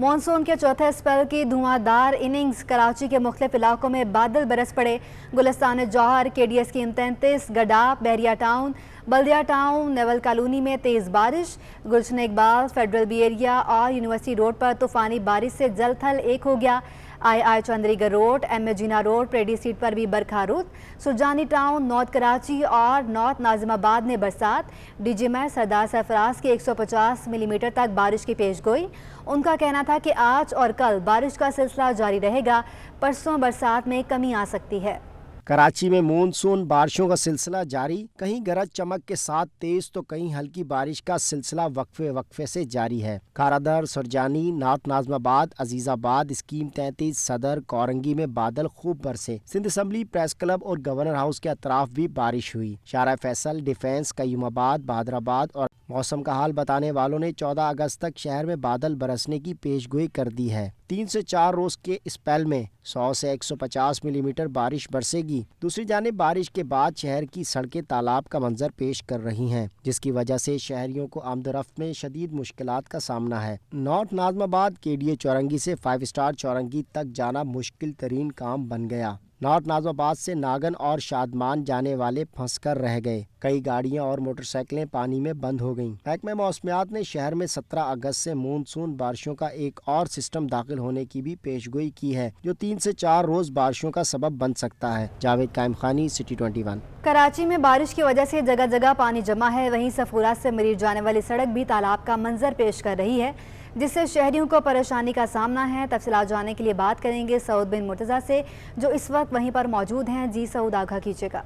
Monsoon के चौथे spell की धुआंधार इनिंग्स। कराची के मुख्तलिफ इलाकों में बादल बरस पड़े। गुलिस्तान जौहर, KD स्कीम 33, गडा, बहरिया टाउन, बल्दिया टाउन, नेवल कॉलोनी में तेज़ बारिश। गुलशन इकबाल, फेडरल बी एरिया और यूनिवर्सिटी रोड पर तूफानी बारिश से जल थल एक हो गया। II चंद्रीगढ़ रोड, MA जीना रोड, प्रेडी स्ट्रीट पर भी बरखा-रूद। सुरजानी टाउन, नॉर्थ कराची और नॉर्थ नाजिमाबाद में बरसात। DG में सरदार सरफराज की 150 मिलीमीटर तक बारिश की पेशगोई। उनका कहना था कि आज और कल बारिश का सिलसिला जारी रहेगा, परसों बरसात में कमी आ सकती है। कराची में मानसून बारिशों का सिलसिला जारी। कहीं गरज चमक के साथ तेज तो कहीं हल्की बारिश का सिलसिला वक्फे वक्फे से जारी है। कारादर, सुरजानी, नॉर्थ नाजमाबाद, अजीजाबाद, स्कीम 33, सदर, कोरंगी में बादल खूब बरसे। सिंध असम्बली, प्रेस क्लब और गवर्नर हाउस के अतराफ भी बारिश हुई। शारा फैसल, डिफेंस, कयूमाबाद, बहादराबाद और मौसम का हाल बताने वालों ने 14 अगस्त तक शहर में बादल बरसने की पेशगोई कर दी है। 3 से 4 रोज के स्पेल में 100 से 150 मिलीमीटर बारिश बरसेगी। दूसरी जानिब बारिश के बाद शहर की सड़कें तालाब का मंजर पेश कर रही हैं, जिसकी वजह से शहरियों को आमदरफ्त में शदीद मुश्किलात का सामना है। नॉर्थ नाजमाबाद KDA चौरंगी से 5 स्टार चौरंगी तक जाना मुश्किल तरीन काम बन गया। नॉर्थ नाजमाबाद से नागन और शादमान जाने वाले फंसकर रह गए। कई गाड़ियां और मोटरसाइकिलें पानी में बंद हो गईं। महकमा मौसमियात ने शहर में 17 अगस्त से मानसून बारिशों का एक और सिस्टम दाखिल होने की भी पेशगोई की है, जो 3 से 4 रोज बारिशों का सबब बन सकता है। जावेद कायम खानी, सिटी 21। कराची में बारिश की वजह से जगह जगह पानी जमा है। वहीं सफूरा से मरीज जाने वाली सड़क भी तालाब का मंजर पेश कर रही है, जिससे शहरियों को परेशानी का सामना है। तफसीलात जानने के लिए बात करेंगे सऊद बिन मुर्तज़ा से, जो इस वक्त वहीं पर मौजूद हैं। जी सऊद, आगाह कीजिएगा।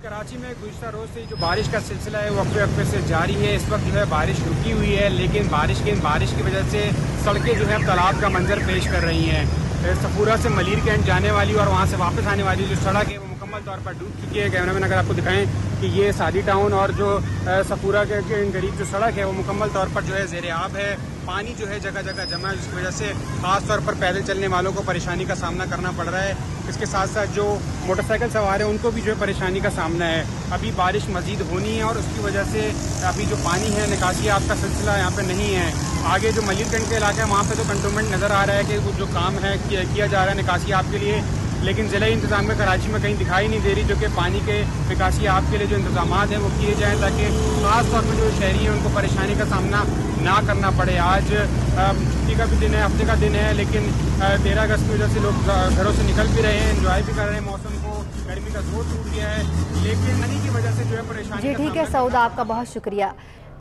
कराची में गुज़श्ता रोज़ से जो बारिश का सिलसिला है वो वक्फे वक्फे से जारी है। इस वक्त जो है बारिश रुकी हुई है, लेकिन बारिश की वजह से सड़कें जो है तालाब का मंजर पेश कर रही हैं। सफूरा से मलीर कैंट जाने वाली और वहाँ से वापस आने वाली जो सड़क है वो मुकम्मल तौर पर डूब चुकी है। कैमरामैन अगर आपको दिखाएं कि ये सादी टाउन और जो सफूरा के करीब जो सड़क है वो मुकम्मल तौर पर जो है ज़ेर आब है। पानी जो है जगह जगह जमा है, जिसकी वजह से ख़ास तौर पर पैदल चलने वालों को परेशानी का सामना करना पड़ रहा है। इसके साथ साथ जो मोटरसाइकिल सवार हैं उनको भी जो है परेशानी का सामना है। अभी बारिश मज़ीद होनी है और उसकी वजह से अभी जो पानी है निकासी आपका सिलसिला यहाँ पे नहीं है। आगे जो मलीरगंज का इलाका है वहाँ पे तो कंटोनमेंट नज़र आ रहा है कि जो काम है किया जा रहा है निकासी आपके लिए, लेकिन ज़िला इंतज़ाम में कराची में कहीं दिखाई नहीं दे रही जो कि पानी के निकासी आपके लिए जो इंतज़ाम हैं वो किए जाएँ, ताकि ख़ास तौर पर जो शहरी हैं उनको परेशानी का सामना ना करना पड़े। आज छुट्टी का भी दिन है, हफ्ते का दिन है, लेकिन 13 अगस्त की वजह से लोग घरों से निकल भी रहे हैं, एंजॉय भी कर रहे हैं मौसम को। गर्मी का जोर टूट गया है, लेकिन पानी की वजह से जो है परेशानी। जी ठीक है सऊद, आपका बहुत शुक्रिया।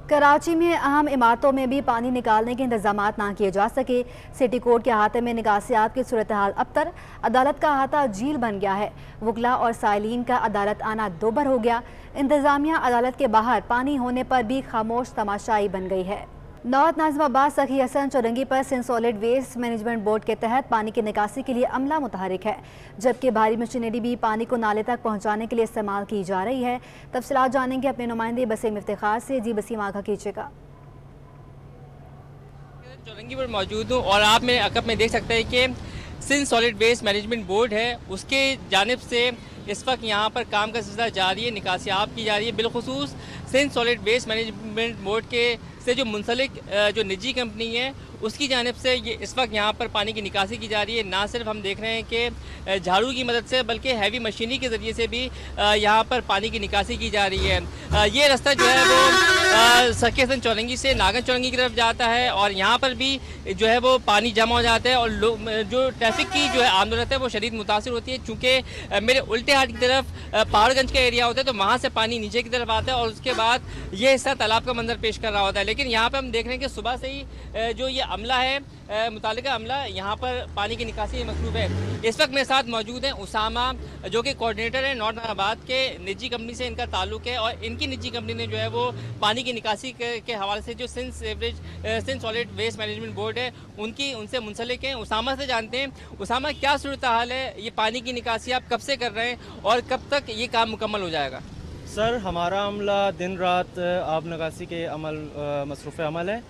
कराची में अहम इमारतों में भी पानी निकालने के इंतजामात ना किए जा सके। सिटी कोर्ट के अहाते में निकासियात की सूरत हाल अबतर। अदालत का अहाता झील बन गया है। वकला और साइलिन का अदालत आना दोबर हो गया। इंतजामिया अदालत के बाहर पानी होने पर भी खामोश तमाशाई बन गई है। नॉर्थ नाजिमाबाद सखी हसन चौरंगी पर Sindh solid waste management board के तहत पानी की निकासी के लिए अमला मुतहरिक है, जबकि भारी मशीनरी भी पानी को नाले तक पहुंचाने के लिए इस्तेमाल की जा रही है। तफसीलात जानेंगे अपने नुमाइंदे बसीम इफ्तिखार से। जी बसीम, आगाह कीजिएगा। चौरंगी पर मौजूद हूँ और आप मेरे अकब में देख सकते हैं कि Sindh solid waste management board है, उसके जानिब से इस वक्त यहाँ पर काम का सिलसिला जारी है, निकासियाब की जा रही है। बिलखुसूस Sindh solid waste management board के से जो मुंसलिक जो निजी कंपनी है उसकी जानिब से ये इस वक्त यहाँ पर पानी की निकासी की जा रही है। ना सिर्फ हम देख रहे हैं कि झाड़ू की मदद से, बल्कि हैवी मशीनरी के ज़रिए से भी यहाँ पर पानी की निकासी की जा रही है। ये रास्ता जो है वो सखी हसन चौरंगी से नागन चौरंगी की तरफ जाता है और यहाँ पर भी जो है वो पानी जमा हो जाता है और जो ट्रैफिक की जो है आमदोलत है वो शदीद मुतासिर होती है। चूँकि मेरे उल्टे हाथ की तरफ पहाड़गंज का एरिया होता है, तो वहाँ से पानी नीचे की तरफ आता है और उसके बाद ये हिस्सा तालाब का मंजर पेश कर रहा होता है। लेकिन यहाँ पर हम देख रहे हैं कि सुबह से ही जो ये अमला है, मुतालिका अमला यहाँ पर पानी की निकासी मसरूफ़ है। इस वक्त मेरे साथ मौजूद हैं उसामा, जो कि कोऑर्डिनेटर है नॉर्थ नाजिमाबाद के। निजी कंपनी से इनका ताल्लुक है और इनकी निजी कंपनी ने जो है वो पानी की निकासी के हवाले से जो Sindh solid waste management board है उनसे मुंसलिक हैं। उसामा से जानते हैं, उसामा क्या सूरत हाल है, ये पानी की निकासी आप कब से कर रहे हैं और कब तक ये काम मुकम्मल हो जाएगा? सर, हमारा अमला दिन रात आब निकासी के मसरूफ़ अमल है।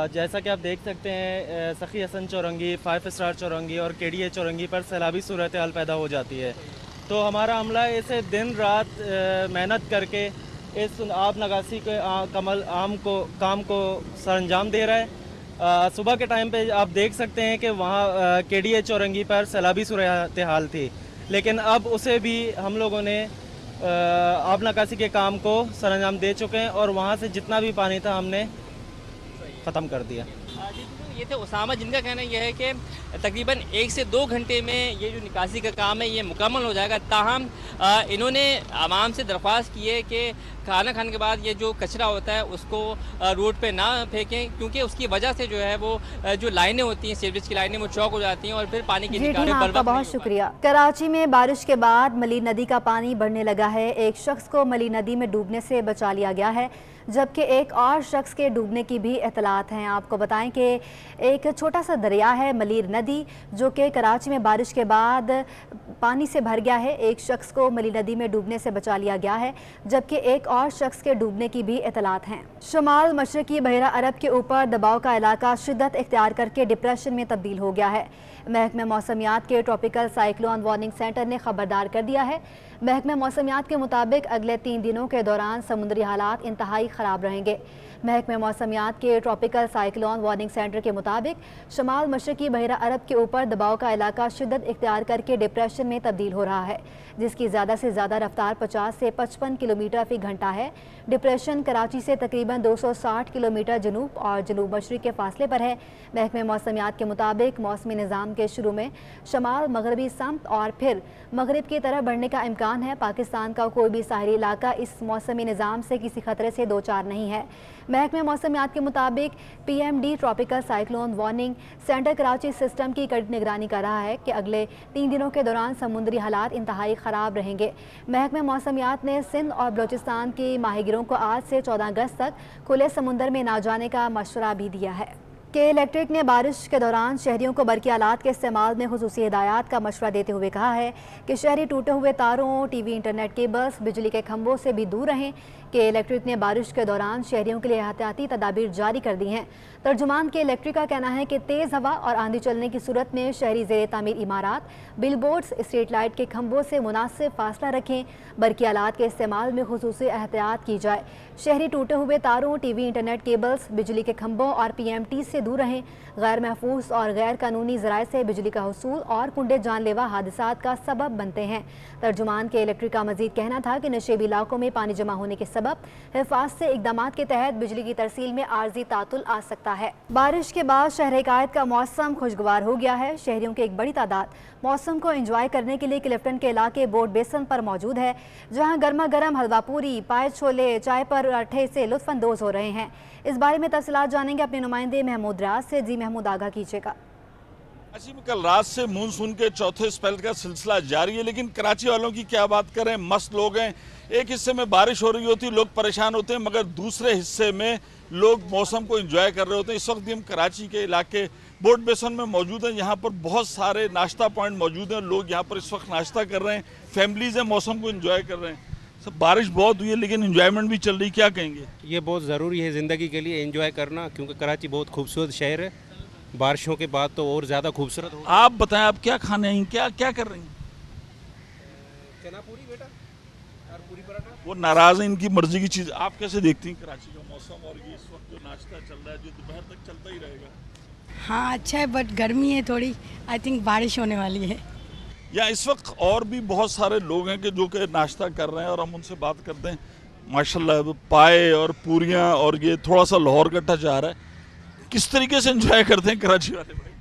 जैसा कि आप देख सकते हैं, सखी हसन चौरंगी, 5 स्टार चौरंगी और KDA चौरंगी पर सैलाबी सूरत हाल पैदा हो जाती है, तो हमारा अमला इसे दिन रात मेहनत करके इस आब निकासी के काम को सर अंजाम दे रहा है। सुबह के टाइम पे आप देख सकते हैं कि वहाँ केडीए चौरंगी पर सैलाबी सूरत हाल थी, लेकिन अब उसे भी हम लोगों ने आब नकासी के काम को सरंजाम दे चुके हैं और वहाँ से जितना भी पानी था हमने ख़त्म कर दिया। ये थे उसामा, जिनका कहना यह है कि तकरीबन 1 से 2 घंटे में ये जो निकासी का काम है ये मुकम्मल हो जाएगा। ताहम इन्होंने आवाम से दरख्वास्त की है कि खाना खाने के बाद ये जो कचरा होता है उसको रोड पे ना फेंकें, क्योंकि उसकी वजह से जो है वो जो लाइनें होती हैं, सीवरेज की लाइनें, वो चौक हो जाती हैं और फिर पानी की निकासी हाँ, आपका बहुत शुक्रिया। कराची में बारिश के बाद मली नदी का पानी बढ़ने लगा है। एक शख्स को मली नदी में डूबने से बचा लिया गया है, जबकि एक और शख्स के डूबने की भी इतलात हैं। आपको बताएं कि एक छोटा सा दरिया है मलीर नदी, जो कि कराची में बारिश के बाद पानी से भर गया है। एक शख्स को मली नदी में डूबने से बचा लिया गया है, जबकि एक और शख्स के डूबने की भी इतलात हैं। शुमाल मशरकी बहरा अरब के ऊपर दबाव का इलाका शिद्दत इख्तियार करके डिप्रेशन में तब्दील हो गया है। महकमे मौसमियात के ट्रॉपिकल साइक्लोन वार्निंग सेंटर ने खबरदार कर दिया है। महकमे मौसमियात के मुताबिक अगले 3 दिनों के दौरान समुद्री हालात इंतहाई ख़राब रहेंगे। महकमे मौसमियात के ट्रॉपिकल साइक्लोन वार्निंग सेंटर के मुताबिक शमाल मशरकी बहरा अरब के ऊपर दबाव का इलाका शिद्दत इख्तियार करके डिप्रेशन में तब्दील हो रहा है, जिसकी ज़्यादा से ज़्यादा रफ्तार 50 से 55 किलोमीटर फ़ी घंटा है। डिप्रेशन कराची से तकरीबन 260 किलोमीटर जनूब और जनूब मशरिक के फासले पर है। महकमे मौसमियात के मुताबिक मौसमी निज़ाम के शुरू में शमाल मगरबी समत और फिर मगरब की तरफ बढ़ने का इम्कान है। पाकिस्तान का कोई भी साहली इलाका इस मौसमी निज़ाम से किसी खतरे से दो चार नहीं है। महकमे मौसमियात के मुताबिक PMD tropical cyclone warning centre Karachi system की कड़ी निगरानी कर रहा है कि अगले 3 दिनों के दौरान समुद्री हालात इंतहाई ख़राब रहेंगे। महकमे मौसमियात ने सिंध और बलोचिस्तान के माहिगिरों को आज से 14 अगस्त तक खुले समुंदर में ना जाने का मशवरा भी दिया है। के इलेक्ट्रिक ने बारिश के दौरान शहरियों को बरकी आलात के इस्तेमाल में खुसूसी हिदायत का मशवरा देते हुए कहा है कि शहरी टूटे हुए तारों, TV, इंटरनेट केबल्स, बिजली के खंभों से भी दूर रहें। के इलेक्ट्रिक ने बारिश के दौरान शहरियों के लिए एहतियाती तदाबीर जारी कर दी हैं। तर्जुमान के इलेक्ट्रिक का कहना है कि तेज़ हवा और आंधी चलने की सूरत में शहरी ज़ेर तामीर इमारात, बिलबोर्ड्स, स्ट्रीट लाइट के खंभों से मुनासिब फासला रखें। बरकी आलात के इस्तेमाल में खुसूसी एहतियात की जाए। शहरी टूटे हुए तारों, TV, इंटरनेट केबल्स, बिजली के खंभों और PMT से दूर रहें। गैर महफूज और गैर कानूनी ज़राए से बिजली का हसूल और कुंडे जानलेवा हादसात का सबब बनते हैं। तर्जुमान के इलेक्ट्रिक का मजीद कहना था कि नशेबी इलाकों में पानी जमा होने के सबब हिफाजत से इकदामात के तहत बिजली की तरसील में आर्जी तातुल आ सकता है। बारिश के बाद शहर हिकायत का मौसम खुशगवार हो गया है। शहरियों की एक बड़ी तादाद मौसम को एंजॉय करने के लिए क्लिफ्टन के इलाके बोर्ड बेसन पर मौजूद है, जहां गर्मा गर्म हलवा पूरी, पाए छोले, चाय पर अट्ठे से लुत्फानंदोज हो रहे हैं। इस बारे में तफसीलात जानेंगे अपने नुमाइंदे महमूद राज से। जी महमूद, आगाह कीजिएगा। कराची में कल रात से मानसून के चौथे स्पेल का सिलसिला जारी है, लेकिन कराची वालों की क्या बात करें, मस्त लोग हैं। एक हिस्से में बारिश हो रही होती है, लोग परेशान होते हैं, मगर दूसरे हिस्से में लोग मौसम को एंजॉय कर रहे होते हैं। इस वक्त हम कराची के इलाके बोर्ड बेसन में मौजूद हैं। यहाँ पर बहुत सारे नाश्ता पॉइंट मौजूद हैं। लोग यहाँ पर इस वक्त नाश्ता कर रहे हैं, फैमिलीज हैं, मौसम को एंजॉय कर रहे हैं। सब बारिश बहुत हुई है, लेकिन एंजॉयमेंट भी चल रही, क्या कहेंगे? ये बहुत ज़रूरी है ज़िंदगी के लिए एंजॉय करना, क्योंकि कराची बहुत खूबसूरत शहर है। बारिशों के बाद तो और ज़्यादा खूबसूरत हो। आप बताएं, आप क्या खाने हैं, क्या क्या कर रही हैं? चना पूरी बेटा और पूरी पराठा। वो नाराज़ हैं, इनकी मर्जी की चीज़। आप कैसे देखती हैं कराची का मौसम और ये इस वक्त जो नाश्ता चल रहा है, जो दोपहर तक चलता ही रहेगा? हाँ अच्छा है, बट गर्मी है थोड़ी। आई थिंक बारिश होने वाली है। या इस वक्त और भी बहुत सारे लोग हैं कि जो कि नाश्ता कर रहे हैं और हम उनसे बात करते हैं। माशाल्लाह पाए और पूरियां और ये थोड़ा सा लाहौर का टच आ रहा है। किस तरीके से एंजॉय करते हैं कराची वाले भाई?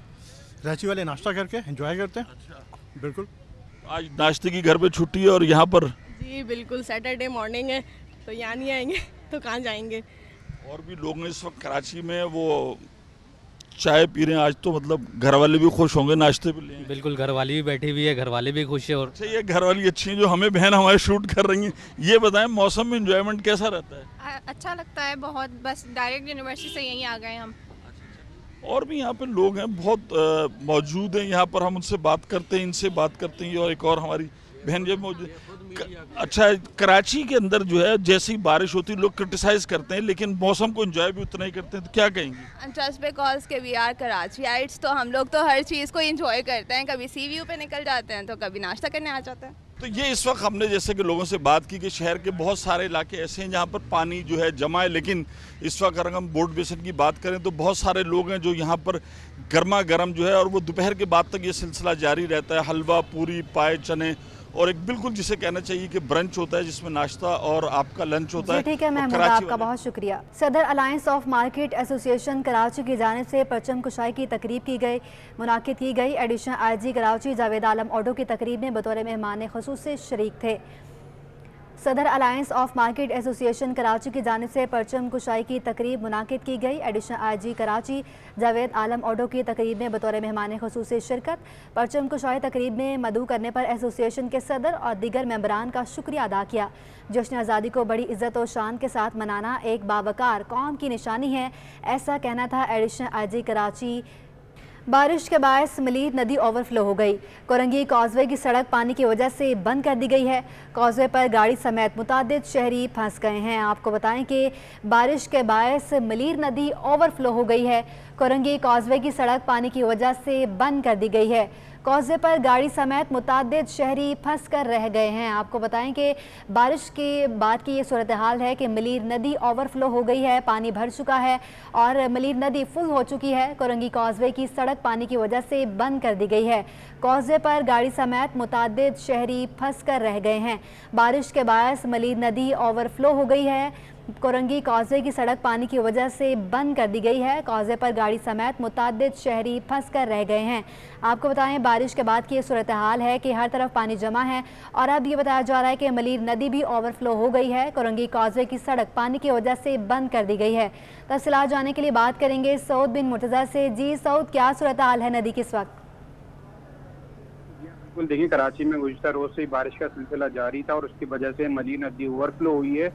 कराची वाले नाश्ता करके एंजॉय करते हैं। अच्छा, बिल्कुल। आज नाश्ते की घर पे छुट्टी है और यहाँ पर जी बिल्कुल, सैटरडे मॉर्निंग है तो यहाँ नहीं आएंगे तो कहाँ जाएंगे। और भी लोग हैं इस वक्त कराची में, वो चाय पी रहे हैं। आज तो मतलब घर वाले भी खुश होंगे, नाश्ते भी लेंगे। बिल्कुल, घर वाली भी बैठी हुई है, घर वाले भी खुश है। और अच्छा, ये घर वाली अच्छी हैं जो हमें बहन हमारे शूट कर रही हैं। ये बताएं, मौसम में एंजॉयमेंट कैसा रहता है? अच्छा लगता है बहुत, बस डायरेक्ट यूनिवर्सिटी से यहीं आ गए हम। और भी यहाँ पे लोग हैं बहुत मौजूद हैं यहाँ पर, हम उनसे बात करते हैं, इनसे बात करते हैं। और एक और हमारी बहन जो मौजूद। अच्छा, कराची के अंदर जो है जैसे ही बारिश होती है लोग क्रिटिसाइज करते हैं, लेकिन मौसम को एंजॉय भी उतना ही करते हैं, तो क्या कहेंगे? जस्ट बिकॉज के वी आर कराचीइट्स, तो हम लोग तो हर चीज़ को एंजॉय करते हैं। कभी सी व्यू पे निकल जाते हैं तो कभी नाश्ता करने आ जाते हैं। तो ये इस वक्त हमने जैसे कि लोगों से बात की कि शहर के बहुत सारे इलाके ऐसे हैं जहाँ पर पानी जो है जमा है, लेकिन इस वक्त अगर हम बोर्ड बेसिन की बात करें तो बहुत सारे लोग हैं जो यहाँ पर गर्मा गर्म जो है, और वो दोपहर के बाद तक ये सिलसिला जारी रहता है। हलवा, पूरी, पाए, चने और एक बिल्कुल जिसे कहना चाहिए कि ब्रंच होता है जिसमें नाश्ता और आपका लंच होता है। ठीक है महमूद, आपका बहुत शुक्रिया। सदर alliance of market association Karachi की जानिब से परचम कुशाई की तकरीब मुनाकिद की गई। Additional IG Karachi Javed Alam auto की तकरीब में बतौर मेहमान खुसूसी शरीक थे। सदर alliance of market association Karachi की जानिब से परचम कुशाई की तकरीब मुनाकिद की गई। Additional IG Karachi Javed Alam auto की तकरीब में बतौर मेहमान खुसूसी शिरकत। परचम कुशाई तकरीब में मदऊ करने पर एसोसिएशन के सदर और दीगर मेंबरान का शुक्रिया अदा किया। जश्न आज़ादी को बड़ी इज्जत और शान के साथ मनाना एक बावकार कौम की निशानी है, ऐसा कहना था एडिशनल आईजी कराची। बारिश के बायस मलीर नदी ओवरफ्लो हो गई। कोरंगी कॉजवे की सड़क पानी की वजह से बंद कर दी गई है। कॉजवे पर गाड़ी समेत मुतादिद शहरी फंस गए हैं। आपको बताएं कि बारिश के बायस मलीर नदी ओवरफ्लो हो गई है। कोरंगी कॉजवे की सड़क पानी की वजह से बंद कर दी गई है। कॉजवे पर गाड़ी समेत मुतादिद शहरी फंस कर रह गए हैं। आपको बताएं कि बारिश के बाद की ये सूरत हाल है कि मलीर नदी ओवरफ्लो हो गई है, पानी भर चुका है और मलीर नदी फुल हो चुकी है। कोरंगी कॉजवे की सड़क पानी की वजह से बंद कर दी गई है। कॉजवे पर गाड़ी समेत मुतादिद शहरी फंस कर रह गए हैं। बारिश के बायस मलीर नदी ओवरफ्लो हो गई है। कोरंगी कॉजवे की सड़क पानी की वजह से बंद कर दी गई है। कॉजवे पर गाड़ी समेत मुतादिद शहरी फंस कर रह गए हैं। आपको बताएं बारिश के बाद की ये सूरत हाल है कि हर तरफ पानी जमा है और अब ये बताया जा रहा है कि मलीर नदी भी ओवरफ्लो हो गई है। कोरंगी कॉजवे की सड़क पानी की वजह से बंद कर दी गई है। तफसीलात जानने के लिए बात करेंगे सऊद बिन मुर्तज़ा से। जी सऊद, क्या सूरत हाल है नदी की इस वक्त? बिल्कुल, देखिए कराची में गुज़िश्ता रोज से बारिश का सिलसिला जारी था और उसकी वजह से मलीर नदी ओवरफ्लो हुई है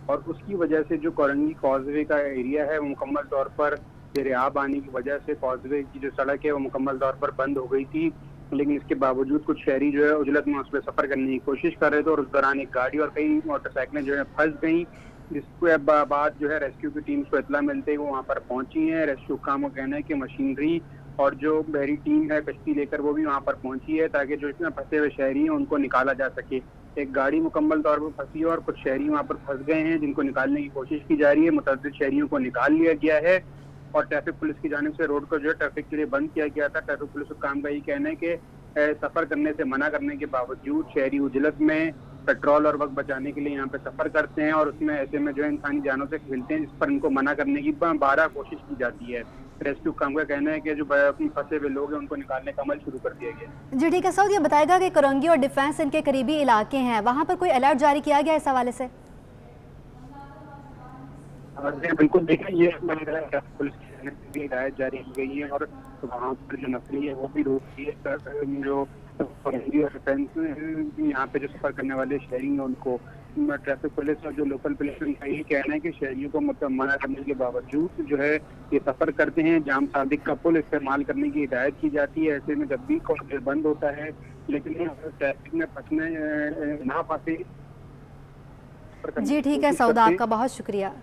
और उसकी वजह से जो कोरंगी कॉजवे का एरिया है वो मुकम्मल तौर पर दरियाब आने की वजह से कॉजवे की जो सड़क है वो मुकम्मल तौर पर बंद हो गई थी। लेकिन इसके बावजूद कुछ शहरी जो है उजलत में उस पर सफर करने की कोशिश कर रहे थे और उस दौरान एक गाड़ी और कई मोटरसाइकिलें जो है फंस गई, जिसके बाद जो है रेस्क्यू की टीम्स को इतला मिलते ही वो वहाँ पर पहुंची है। रेस्क्यू काम का कहना है कि मशीनरी और जो बहरी टीम है कश्ती लेकर वो भी वहाँ पर पहुंची है ताकि जो इसमें फंसे हुए शहरी हैं उनको निकाला जा सके। एक गाड़ी मुकम्मल तौर पर फंसी है और कुछ शहरी वहाँ पर फंस गए हैं जिनको निकालने की कोशिश की जा रही है। मुतअद्दिद शहरियों को निकाल लिया गया है और ट्रैफिक पुलिस की जानिब से रोड को जो है ट्रैफिक के लिए बंद किया गया था। ट्रैफिक पुलिस का काम का ये कहना है कि सफर करने से मना करने के बावजूद शहरी उजलत में पेट्रोल और वक्त बचाने के लिए यहाँ पे सफर करते हैं और उसमें ऐसे में जो है इंसानी जानों से खेलते हैं, जिस पर इनको मना करने की 12 कोशिश की जाती है। रेस्क्यू काम का कहना है कि जो फंसे हुए लोग हैं उनको निकालने का अमल शुरू कर दिया गया। जी ठीक है सऊद, ये बताएगा कि कोरंगी और डिफेंस इनके करीबी इलाके हैं, वहाँ पर कोई अलर्ट जारी किया गया इस हवाले से? बिल्कुल, देखिए ये पुलिस की हिदायत जारी की गई है और वहाँ पर जो नकली है वो भी रोक दी है। जो कोरंगी और डिफेंस यहाँ पे जो सफर करने वाले शहरी हैं उनको ट्रैफिक पुलिस और जो लोकल पुलिस का ये कहना है कि शहरियों को मना करने के बावजूद जो है ये सफर करते हैं। जाम सादिक का पुल इस्तेमाल करने की हिदायत की जाती है। ऐसे में जब भी कॉरिडोर बंद होता है लेकिन ट्रैफिक में फंसने ना फंसे। जी ठीक है सऊद, आपका बहुत शुक्रिया।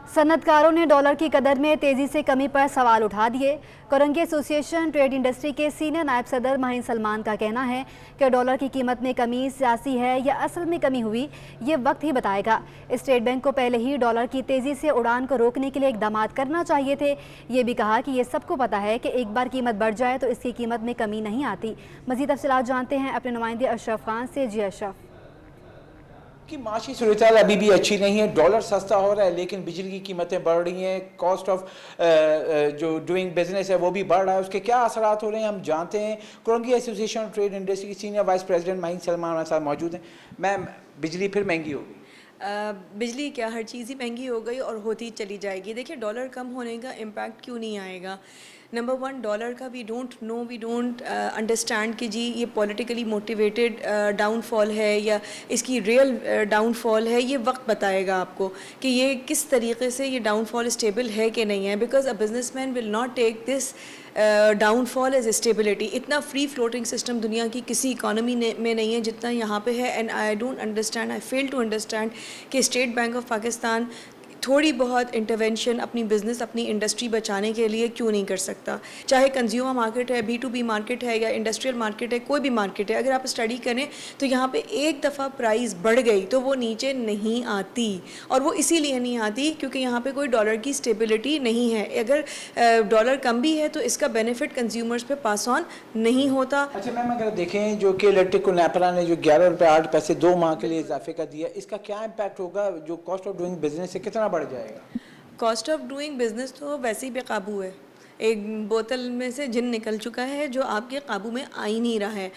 सनतकारों ने डॉलर की कदर में तेज़ी से कमी पर सवाल उठा दिए। कोरंगी एसोसिएशन ट्रेड इंडस्ट्री के सीनियर नायब सदर माहिन सलमान का कहना है कि डॉलर की कीमत में कमी सियासी है या असल में कमी हुई, ये वक्त ही बताएगा। स्टेट बैंक को पहले ही डॉलर की तेज़ी से उड़ान को रोकने के लिए इकदाम करना चाहिए थे। ये भी कहा कि ये सबको पता है कि एक बार कीमत बढ़ जाए तो इसकी कीमत में कमी नहीं आती। मज़ीद तफसीलात जानते हैं अपने नुमाइंदे अशरफ खान से। जी अशरफ, कि माशी सूरत अभी भी अच्छी नहीं है। डॉलर सस्ता हो रहा है लेकिन बिजली की कीमतें बढ़ रही हैं। कॉस्ट ऑफ जो डूइंग बिजनेस है वो भी बढ़ रहा है। उसके क्या असरात हो रहे हैं हम जानते हैं। कोरंगी एसोसिएशन ट्रेड इंडस्ट्री की senior vice president Mahin Salman हमारे साथ मौजूद हैं। मैम, बिजली फिर महंगी हो गई? बिजली क्या, हर चीज़ ही महंगी हो गई और होती चली जाएगी। देखिए, डॉलर कम होने का इम्पैक्ट क्यों नहीं आएगा? नंबर वन, डॉलर का वी डोंट अंडरस्टैंड कि जी ये पॉलिटिकली मोटिवेटेड डाउनफॉल है या इसकी रियल डाउनफॉल है। ये वक्त बताएगा आपको कि ये किस तरीके से ये डाउनफॉल स्टेबल है कि नहीं है। Because a businessman will not take this downfall as stability. इतना फ्री फ्लोटिंग सिस्टम दुनिया की किसी इकॉनमी में नहीं है जितना यहाँ पे है। And I don't understand, I fail to understand कि स्टेट बैंक ऑफ पाकिस्तान थोड़ी बहुत इंटरवेंशन अपनी बिज़नेस, अपनी इंडस्ट्री बचाने के लिए क्यों नहीं कर सकता? चाहे कंज्यूमर मार्केट है, B2B मार्केट है या इंडस्ट्रियल मार्केट है, कोई भी मार्केट है, अगर आप स्टडी करें तो यहाँ पे एक दफ़ा प्राइस बढ़ गई तो वो नीचे नहीं आती, और वो इसीलिए नहीं आती क्योंकि यहाँ पे कोई डॉलर की स्टेबिलिटी नहीं है। अगर डॉलर कम भी है तो इसका बेनिफिट कंज्यूमर्स पे पास ऑन नहीं होता। अच्छा मैम, अगर देखें जो कि इलेक्ट्रिक को नेपरा ने जो 11 रुपये 8 पैसे 2 माह के लिए इजाफे का दिया, इसका क्या इम्पैक्ट होगा? जो कॉस्ट ऑफ डूइंग बिजनेस है कितना बढ़ जाएगा? कॉस्ट ऑफ डूइंग बिजनेस तो वैसे ही बेकाबू है। एक बोतल में से जिन निकल चुका है जो आपके काबू में आ ही नहीं रहा है।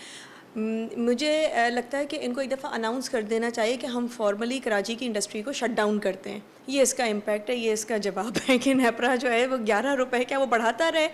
मुझे लगता है कि इनको एक दफ़ा अनाउंस कर देना चाहिए कि हम फॉर्मली कराची की इंडस्ट्री को शट डाउन करते हैं। ये इसका इम्पैक्ट है, ये इसका जवाब है कि नेपरा जो है वो 11 रुपए क्या वो बढ़ाता रहे?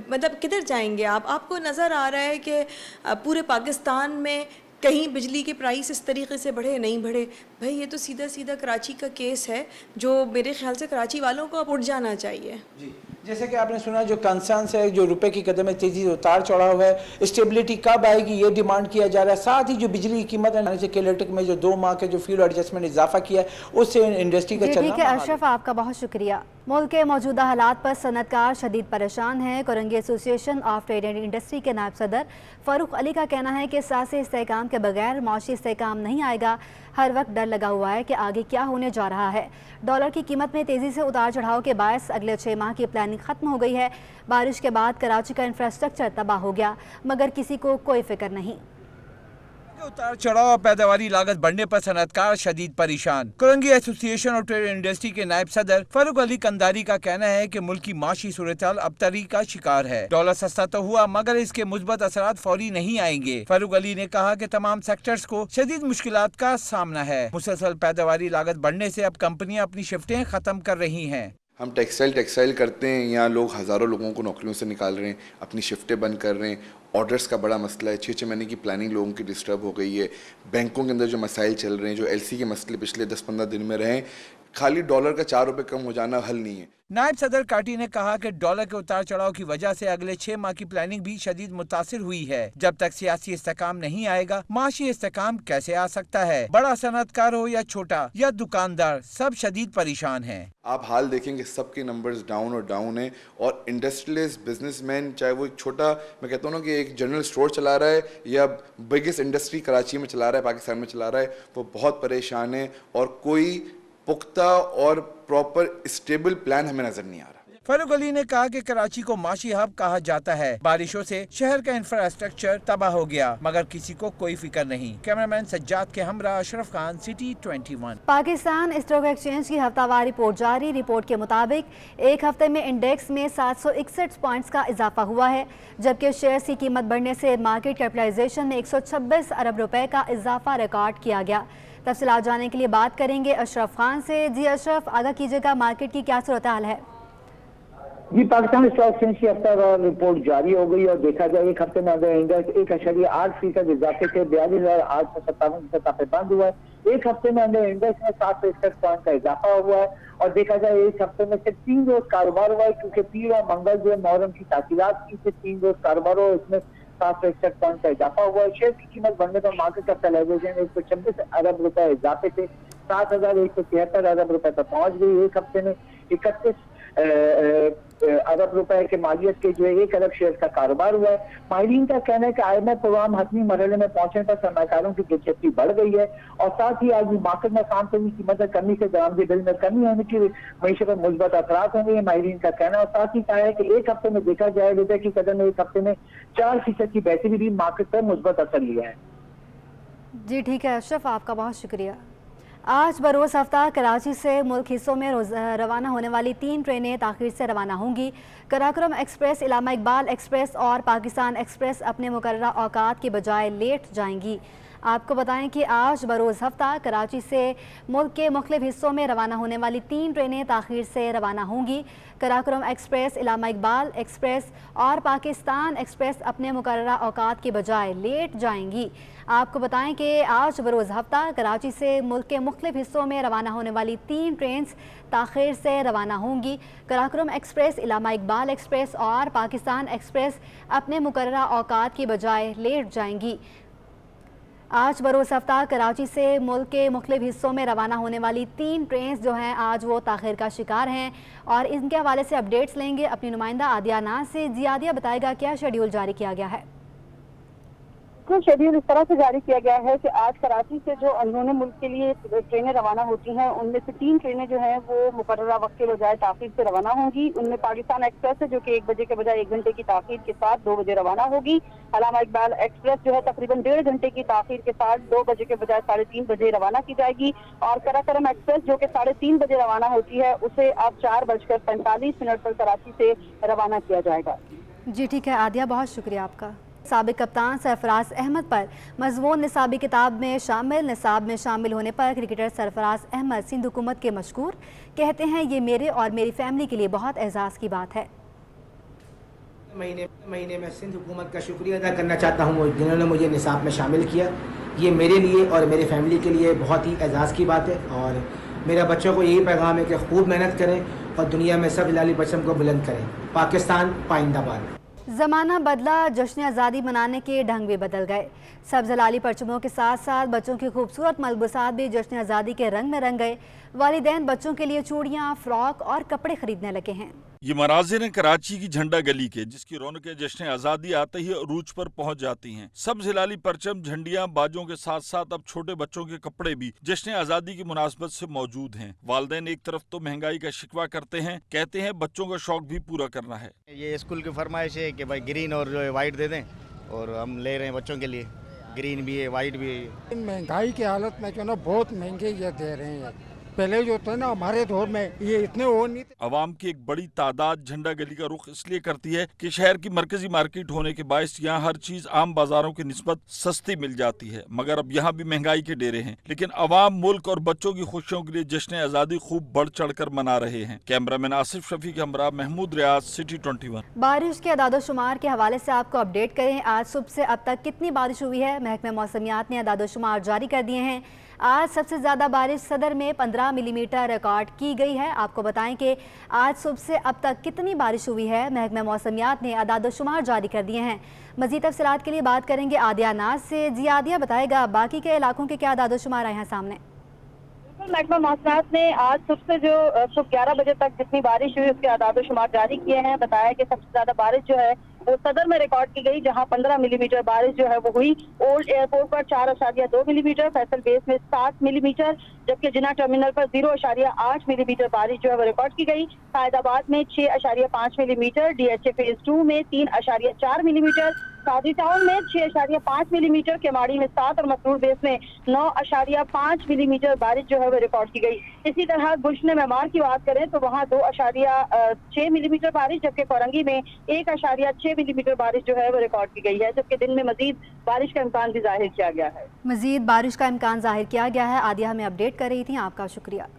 मतलब किधर जाएंगे आप? आपको नज़र आ रहा है कि पूरे पाकिस्तान में कहीं बिजली के प्राइस इस तरीके से बढ़े नहीं बढ़े? भाई ये तो सीधा सीधा कराची का केस है जो मेरे ख्याल से कराची वालों को अब उठ जाना चाहिए। जी, जैसे कि आपने सुना जो कंसर्न्स है, जो रुपए की कदम में तेजी से उतार चढ़ाव है, स्टेबिलिटी कब आएगी ये डिमांड किया जा रहा है। साथ ही जो बिजली की कीमत है, जैसे कि इलेक्ट्रिक में जो 2 माह के जो फ्यूल एडजस्टमेंट इजाफा किया है उससे इंडस्ट्री का चलना। ठीक है अशरफ, आपका बहुत शुक्रिया। मुल्क के मौजूदा हालात पर सनतकार शदीद परेशान हैं। Korangi association of trade and industry के नायब सदर फ़ारूक अली का कहना है कि सियासी इस्तेहकाम के बगैर मौशी इस्तेहकाम नहीं आएगा। हर वक्त डर लगा हुआ है कि आगे क्या होने जा रहा है। डॉलर की कीमत में तेज़ी से उतार चढ़ाव के बायस अगले 6 माह की प्लानिंग ख़त्म हो गई है। बारिश के बाद कराची का इंफ्रास्ट्रक्चर तबाह हो गया, मगर किसी को कोई फिक्र नहीं। उतार चढ़ाव और पैदावारी लागत बढ़ने पर सनतकार शदीद परेशान। Korangi association of trade industry के नायब सदर फारूक अली कंदारी का कहना है कि मुल्क की माशी सूरत-ए-हाल अबतरी का शिकार है। डॉलर सस्ता तो हुआ मगर इसके मुस्बत असरात फौरी नहीं आएंगे। फारूक अली ने कहा कि तमाम सेक्टर्स को शदीद मुश्किलात का सामना है। मुसलसल पैदावारी लागत बढ़ने से अब कंपनियां अपनी शिफ्टें खत्म कर रही हैं। हम टेक्सटाइल करते हैं, यहाँ लोग हज़ारों लोगों को नौकरियों से निकाल रहे हैं, अपनी शिफ्टें बंद कर रहे हैं। ऑर्डर्स का बड़ा मसला है, 6 महीने की प्लानिंग लोगों की डिस्टर्ब हो गई है। बैंकों के अंदर जो मसाइल चल रहे हैं, जो LC के मसले पिछले 10-15 दिन में रहे, खाली डॉलर का 4 रुपये कम हो जाना हल नहीं है। नायब सदर काटी ने कहा कि डॉलर के उतार चढ़ाव की वजह से अगले 6 माह की प्लानिंग भी शदीद मुतासिर हुई है। जब तक सियासी इस्तेहकाम नहीं आएगा, माशी इस्तेहकाम कैसे आ सकता है? बड़ा सनतकार हो या छोटा या दुकानदार, सब शदीद परेशान हैं। आप हाल देखेंगे सबके नंबर्स डाउन है और इंडस्ट्रियलिस्ट बिजनेसमैन, चाहे वो एक छोटा, मैं कहता हूँ ना कि एक जनरल स्टोर चला रहा है या बिगेस्ट इंडस्ट्री कराची में चला रहा है, पाकिस्तान में चला रहा है, वो बहुत परेशान है और कोई पुख्ता और प्रॉपर स्टेबल प्लान हमें नजर नहीं आ रहा। फारूक अली ने कहा कि कराची को माशी हब कहा जाता है। बारिशों से शहर का इंफ्रास्ट्रक्चर तबाह हो गया मगर किसी को कोई फिक्र नहीं। कैमरामैन सज्जाद के हमरा Ashraf Khan, city 21। Pakistan stock exchange की हफ्तावार रिपोर्ट जारी। रिपोर्ट के मुताबिक एक हफ्ते में इंडेक्स में 761 पॉइंट्स का इजाफा हुआ है, जबकि शेयर की कीमत बढ़ने से मार्केट कैपिटलाइजेशन में 126 अरब रुपए का इजाफा रिकॉर्ड किया गया। तफसीलात जानने के लिए बात करेंगे अशरफ खान से। जी अशरफ, आगाह कीजिएगा, मार्केट की क्या सूरत हाल है? जी, पाकिस्तान स्टॉक एक्सचेंज की हफ्तावार रिपोर्ट जारी हो गई और देखा जाए एक हफ्ते में अगर इंडेक्स 1.8% इजाफे से 42,857 की सतह पे बंद हुआ है। एक हफ्ते में अंदर इंडेक्स में 761 पॉइंट का इजाफा हुआ है और देखा जाए एक हफ्ते में सिर्फ 3 रोज कारोबार हुआ है, क्योंकि पीर और मंगल जो मुहर्रम की तासीरात की, सिर्फ 3 रोज कारोबार हुआ, इसमें 761 पॉइंट का इजाफा हुआ है। शेयर की कीमत बढ़ने पर मार्केट कैपिटलाइजेशन 126 अरब रुपए इजाफे से 7,173 अरब रुपए तक पहुंच गई। एक हफ्ते में 31 अरब रुपए के मालियत के जो है 1 अरब शेयर का कारोबार हुआ है। माहिरीन का कहना है कि IMF प्रोग्राम हतमी मरहले में पहुंचने पर सरमाकारों की दिलचस्पी बढ़ गई है और साथ ही आज मार्केट में काम करने की कीमत कमी से दरामदी बिल में कमी होने की मीशत पर मुस्बत असरात होंगे, माहिरीन का कहना। और साथ ही कहा है कि एक हफ्ते में देखा जाए रुपए की कदर में एक हफ्ते में 4% की बेहतरी भी मार्केट पर मुस्बत असर लिया है। जी ठीक है अशरफ, आपका बहुत शुक्रिया। आज बरोज़ हफ्ता कराची से मुल्क हिस्सों में रवाना होने वाली 3 ट्रेनें ताख़ीर से रवाना होंगी। कराकोरम एक्सप्रेस, इलामा इकबाल एक्सप्रेस और पाकिस्तान एक्सप्रेस अपने मुकर्ररा औकात के बजाय लेट जाएंगी। आपको बताएं कि आज बरोज़ हफ्ता कराची से मुल्क के मुख्तलिफ हिस्सों में रवाना होने वाली 3 ट्रेनें ताख़ीर से रवाना होंगी। कराकोरम एक्सप्रेस, इलामा इकबाल एक्सप्रेस और पाकिस्तान एक्सप्रेस अपने मुकर्ररा औकात के बजाय लेट जाएंगी। आपको बताएं कि आज बरोज़ हफ्ता कराची से मुल्क के मुख्तलिफ हिस्सों में रवाना होने वाली 3 ट्रेन ताख़ीर से रवाना होंगी। कराकोरम एक्सप्रेस, इलामा इकबाल एक्सप्रेस और पाकिस्तान एक्सप्रेस अपने मुकर्ररा औकात की बजाय लेट जाएंगी। आज बरोज़ हफ्ता कराची से मुल्क के मुख्तलिफ हिस्सों में रवाना होने वाली 3 ट्रेन जो हैं आज वो ताख़ीर का शिकार हैं और इनके हवाले से अपडेट्स लेंगे अपनी नुमाइंदा आदिया नाज से। जी आदिया, बताएगा क्या शेड्यूल जारी किया गया है? शेड्यूल इस तरह से जारी किया गया है कि आज कराची से जो अंदरूनी मुल्क के लिए ट्रेनें रवाना होती हैं उनमें से 3 ट्रेनें जो हैं वो मुकर्ररा वक्त के बजाय ताख़ीर से रवाना होंगी। उनमें पाकिस्तान एक्सप्रेस है जो कि 1 बजे के बजाय 1 घंटे की ताख़ीर के साथ 2 बजे रवाना होगी। अल्लामा इकबाल एक्सप्रेस जो है तकरीबन 1.5 घंटे की ताख़ीर के साथ 2 बजे के बजाय 3:30 बजे रवाना की जाएगी। और कराकरम एक्सप्रेस जो कि 3:30 बजे रवाना होती है उसे अब 4:45 पर कराची से रवाना किया जाएगा। जी ठीक है आदिया, बहुत शुक्रिया आपका। साबिक कप्तान सरफराज अहमद पर मज़मून निसाबी किताब में शामिल होने पर क्रिकेटर सरफराज अहमद सिंध हुकूमत के मशकूर, कहते हैं ये मेरे और मेरी फैमिली के लिए बहुत एजाज़ की बात है। महीने में सिंध हुकूमत का शुक्रिया अदा करना चाहता हूँ जिन्होंने मुझे निसाब में शामिल किया। ये मेरे लिए और मेरी फैमिली के लिए बहुत ही एजाज़ की बात है और मेरा बच्चों को यही पैगाम है कि खूब मेहनत करें और दुनिया में सब हिलाली परचम को बुलंद करें। पाकिस्तान पाइंदाबाद। ज़माना बदला, जश्न आज़ादी मनाने के ढंग भी बदल गए। सब्ज़ लाली परचमों के साथ साथ बच्चों की खूबसूरत मलबूसात भी जश्न आज़ादी के रंग में रंग गए। वालिदैन बच्चों के लिए चूड़ियाँ, फ्रॉक और कपड़े खरीदने लगे हैं। ये मनाजिर हैं कराची की झंडा गली के, जिसकी रौनकें जश्न आज़ादी आते ही अरूज पर पहुंच जाती हैं। सब्ज़ हिलाली परचम, झंडियां, बाजों के साथ साथ अब छोटे बच्चों के कपड़े भी जश्न आज़ादी की मुनासबत से मौजूद हैं। वालिदैन एक तरफ तो महंगाई का शिकवा करते हैं, कहते हैं बच्चों का शौक भी पूरा करना है। ये स्कूल की फरमाइश है कि भाई ग्रीन और जो है वाइट दे दें और हम ले रहे हैं बच्चों के लिए। ग्रीन भी है, वाइट भी है। महंगाई की हालत में जो ना बहुत महंगे ये दे रहे हैं। पहले जो थे ना हमारे दौर में ये इतने वो नहीं थे। अवाम की एक बड़ी तादाद झंडा गली का रुख इसलिए करती है कि शहर की मरकजी मार्केट होने के बायस यहाँ हर चीज आम बाजारों की निस्बत सस्ती मिल जाती है। मगर अब यहाँ भी महंगाई के डेरे हैं, लेकिन अवाम, मुल्क और बच्चों की खुशियों के लिए जश्न आज़ादी खूब बढ़ चढ़ कर मना रहे हैं। कैमरामैन आसिफ शफी के हमरा महमूद रियाज, सिटी 21। बारिश के अदादोशुमार के हवाले से आपको अपडेट करें। आज सुबह से अब तक कितनी बारिश हुई है, महकमे मौसमियात ने अदादोशुमार जारी कर दिए हैं। आज सबसे ज़्यादा बारिश सदर में 15 मिलीमीटर रिकॉर्ड की गई है। आपको बताएं कि आज सुबह से अब तक कितनी बारिश हुई है, महकमे मौसमियात ने अदादोशुमार जारी कर दिए हैं। मज़ीद तफसीलात के लिए बात करेंगे आदिया नाज से। जी आदिया, बताएगा बाकी के इलाकों के क्या अदादोशुमार आए हैं सामने? महकमा मौसमियात ने आज सुबह से जो सुबह 11 बजे तक जितनी बारिश हुई उसके अदादोशुमार जारी किए हैं। बताया कि सबसे ज्यादा बारिश जो है वो सदर में रिकॉर्ड की गई, जहां 15 मिलीमीटर बारिश जो है वो हुई। ओल्ड एयरपोर्ट पर 4.2 मिलीमीटर, फैसल बेस में 7 मिलीमीटर, जबकि जिना टर्मिनल पर 0.8 मिलीमीटर बारिश जो है वो रिकॉर्ड की गई। फैजाबाद में 6.5 मिलीमीटर, DHA फेज 2 में 3.4 मिलीमीटर, सादी टाउन में 6.5 मिलीमीटर, केमाड़ी में 7 और मसरूर बेस में 9.5 मिलीमीटर बारिश जो है वो रिकॉर्ड की गई। इसी तरह गुलशन मेमार की बात करें तो वहाँ 2.6 मिलीमीटर बारिश, जबकि कोरंगी में 1.6 मिलीमीटर बारिश जो है वो रिकॉर्ड की गई है। जबकि दिन में मजीद बारिश का इम्कान भी जाहिर किया गया है। मजीद बारिश का इम्कान जाहिर किया गया है। आदिया हमें अपडेट कर रही थी, आपका शुक्रिया।